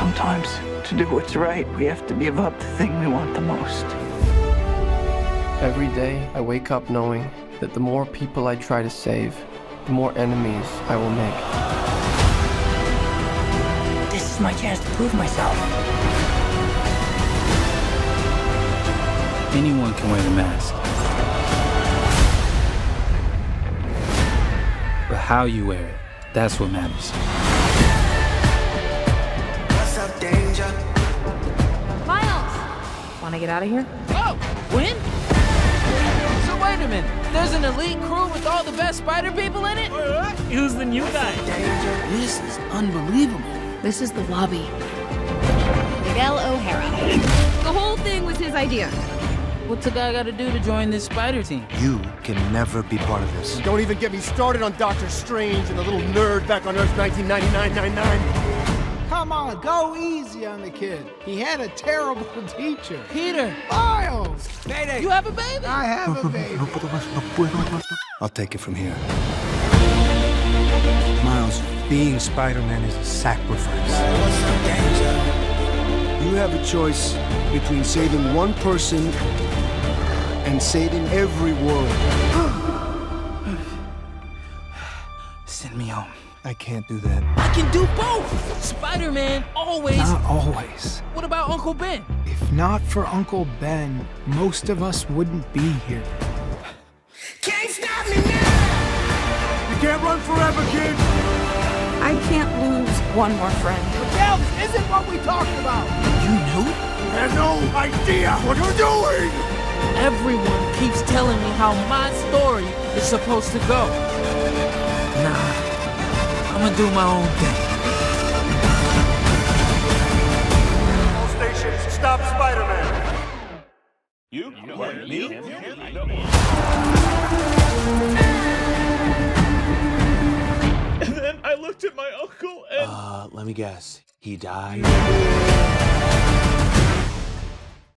Sometimes, to do what's right, we have to give up the thing we want the most. Every day, I wake up knowing that the more people I try to save, the more enemies I will make. This is my chance to prove myself. Anyone can wear the mask. But how you wear it, that's what matters. What's up, danger? Miles! Wanna get out of here? Oh, when? So wait a minute, there's an elite crew with all the best spider people in it? Who's the new guy? This is unbelievable. This is the lobby. Miguel O'Hara. The whole thing was his idea. What's a guy got to do to join this spider team? You can never be part of this. Don't even get me started on Doctor Strange and the little nerd back on Earth 1999-99. Come on, go easy on the kid. He had a terrible teacher. Peter! Miles! Mayday! You have a baby? I have a baby. I'll take it from here. Miles, being Spider-Man is a sacrifice. What's up, danger? You have a choice between saving one person and saving every world. Send me home. I can't do that. I can do both! Spider-Man always... Not always. What about Uncle Ben? If not for Uncle Ben, most of us wouldn't be here. Can't stop me now! You can't run forever, kid! I can't lose one more friend. Miguel, this isn't what we talked about! You knew? You have no idea what you're doing! Everyone keeps telling me how my story is supposed to go. Nah, I'm gonna do my own thing. All stations, stop Spider-Man! You? What, me? And then I looked at my uncle and... Let me guess. He died?